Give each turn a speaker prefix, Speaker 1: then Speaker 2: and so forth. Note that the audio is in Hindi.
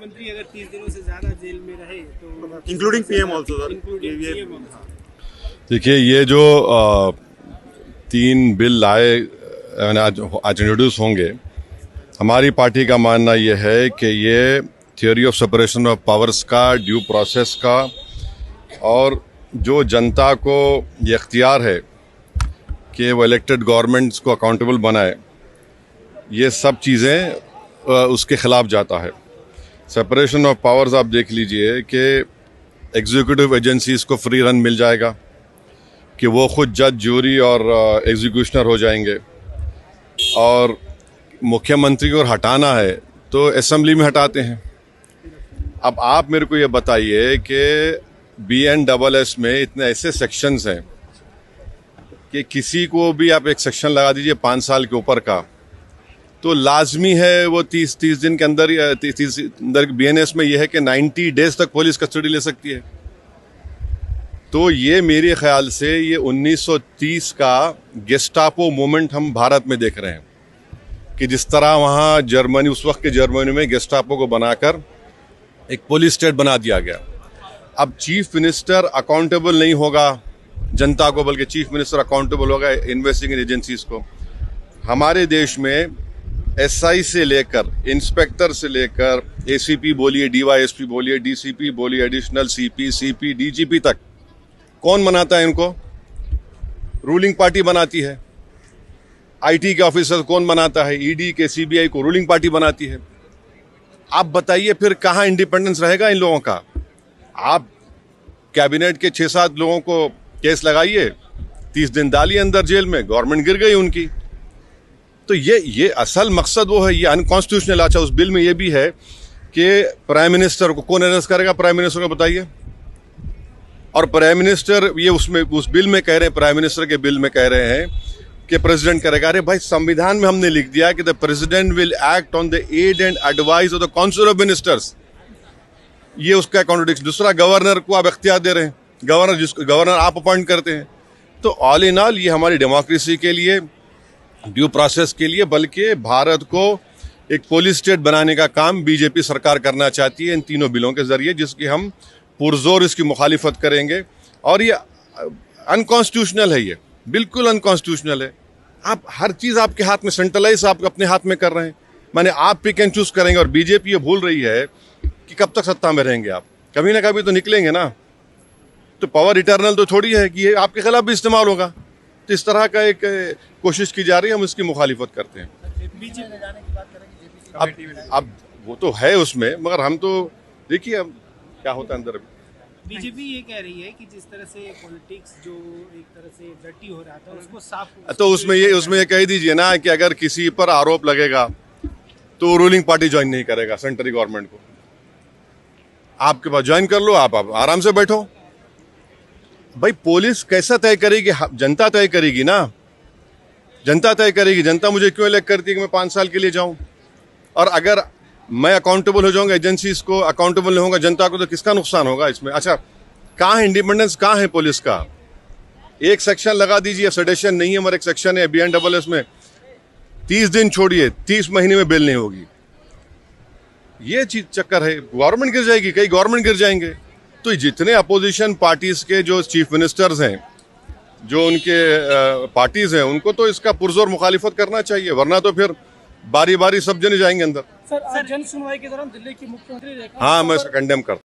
Speaker 1: मुख्यमंत्री अगर 30 दिनों से ज्यादा जेल में रहे तो
Speaker 2: इंक्लूडिंग पीएम ऑल्सो सर।
Speaker 3: देखिए, ये जो 3 बिल लाए आज इंट्रोड्यूस होंगे, हमारी पार्टी का मानना ये है कि ये theory of separation of powers का, ड्यू प्रोसेस का, और जो जनता को ये इख्तियार है कि वो इलेक्टेड गवर्नमेंट्स को अकाउंटेबल बनाए, ये सब चीज़ें उसके ख़िलाफ़ जाता है। सेपरेशन ऑफ पावर्स आप देख लीजिए कि एग्जीक्यूटिव एजेंसीज़ को फ्री रन मिल जाएगा कि वो खुद जज, जूरी और एग्जीक्यूशनर हो जाएंगे, और मुख्यमंत्री को हटाना है तो असेंबली में हटाते हैं। अब आप मेरे को ये बताइए कि BNSS में इतने ऐसे सेक्शंस हैं कि किसी को भी आप एक सेक्शन लगा दीजिए 5 साल के ऊपर का, तो लाजमी है वो 30 दिन के अंदर, 30 अंदर BNS में यह है कि 90 डेज तक पुलिस कस्टडी ले सकती है। तो ये मेरे ख्याल से ये 1930 का गेस्टापो मूवमेंट हम भारत में देख रहे हैं कि जिस तरह वहाँ जर्मनी, उस वक्त के जर्मनी में गेस्टापो को बनाकर एक पुलिस स्टेट बना दिया गया। अब चीफ मिनिस्टर अकाउंटेबल नहीं होगा जनता को, बल्कि चीफ मिनिस्टर अकाउंटेबल होगा इन्वेस्टिगेटिंग एजेंसीज को। हमारे देश में SI से लेकर, इंस्पेक्टर से लेकर, ACP बोलिए, DYSP बोलिए, DCP बोलिए, एडिशनल CP, CP, DGP तक कौन बनाता है इनको? रूलिंग पार्टी बनाती है। IT के ऑफिसर कौन बनाता है? ED के, CBI को रूलिंग पार्टी बनाती है। आप बताइए फिर कहाँ इंडिपेंडेंस रहेगा इन लोगों का? आप कैबिनेट के 6-7 लोगों को केस लगाइए, 30 दिन डालिए अंदर जेल में, गवर्नमेंट गिर गई उनकी। तो ये असल मकसद वो है, ये अनकॉन्स्टिट्यूशनल। अच्छा, उस बिल में ये भी है कि प्राइम मिनिस्टर को कौन अरेस्ट करेगा? प्राइम मिनिस्टर को बताइए। और प्राइम मिनिस्टर, ये उसमें उस बिल में कह रहे हैं, प्राइम मिनिस्टर के बिल में कह रहे हैं कि प्रेसिडेंट करेगा। अरे भाई, संविधान में हमने लिख दिया कि the president will act on the aid and advice of the council of ministers. ये उसका कॉन्ट्रडिक्शन। दूसरा, गवर्नर को आप इख्तियार दे रहे हैं, गवर्नर आप अपॉइंट करते हैं। तो ऑल इन ऑल ये हमारी डेमोक्रेसी के लिए, ड्यू प्रोसेस के लिए, बल्कि भारत को एक पुलिस स्टेट बनाने का काम बीजेपी सरकार करना चाहती है इन तीनों बिलों के जरिए, जिसकी हम पुरजोर इसकी मुखालिफत करेंगे। और ये अनकॉन्स्टिट्यूशनल है, ये बिल्कुल अनकॉन्स्टिट्यूशनल है। आप हर चीज़ आपके हाथ में, सेंट्रलाइज आप अपने हाथ में कर रहे हैं। माने आप पिक एंड चूज करेंगे, और बीजेपी ये भूल रही है कि कब तक सत्ता में रहेंगे आप, कभी ना कभी तो निकलेंगे ना। तो पावर इटर्नल तो थोड़ी है कि ये आपके खिलाफ भी इस्तेमाल होगा। तो इस तरह का एक कोशिश की जा रही है, हम इसकी मुखालिफत करते हैं। अब वो तो है उसमें, मगर हम तो देखिए अब क्या होता है अंदर।
Speaker 1: बीजेपी ये कह रही है कि जिस तरह से पॉलिटिक्स जो एक तरह से डर्टी हो रहा था उसको साफ,
Speaker 3: तो उसमें ये कह दीजिए ना कि अगर किसी पर आरोप लगेगा तो रूलिंग पार्टी ज्वाइन नहीं करेगा सेंट्रल गवर्नमेंट को। आपके पास ज्वाइन कर लो, आप आराम से बैठो। भाई, पुलिस कैसा तय करेगी? जनता तय करेगी ना, जनता तय करेगी। जनता मुझे क्यों इलेक्ट करती है कि मैं 5 साल के लिए जाऊं? और अगर मैं अकाउंटेबल हो जाऊंगा, एजेंसीज को अकाउंटेबल नहीं होगा जनता को, तो किसका नुकसान होगा इसमें? अच्छा, कहाँ है इंडिपेंडेंस, कहाँ है पुलिस का? एक सेक्शन लगा दीजिए, सेडेशन नहीं है, मगर एक सेक्शन है BNSS में 30 दिन छोड़िए, 30 महीने में बिल नहीं होगी। ये चीज चक्कर है, गवर्नमेंट गिर जाएगी, कई गवर्नमेंट गिर जाएंगे। तो जितने अपोजिशन पार्टीज के जो चीफ मिनिस्टर्स हैं, जो उनके पार्टीज हैं, उनको तो इसका पुरजोर मुखालिफत करना चाहिए, वरना तो फिर बारी बारी सब जने जाएंगे अंदर।
Speaker 1: सर, जन सुनवाई के दौरान दिल्ली की मुख्यमंत्री,
Speaker 3: हाँ, मैं इसका कंडेम करता हूं।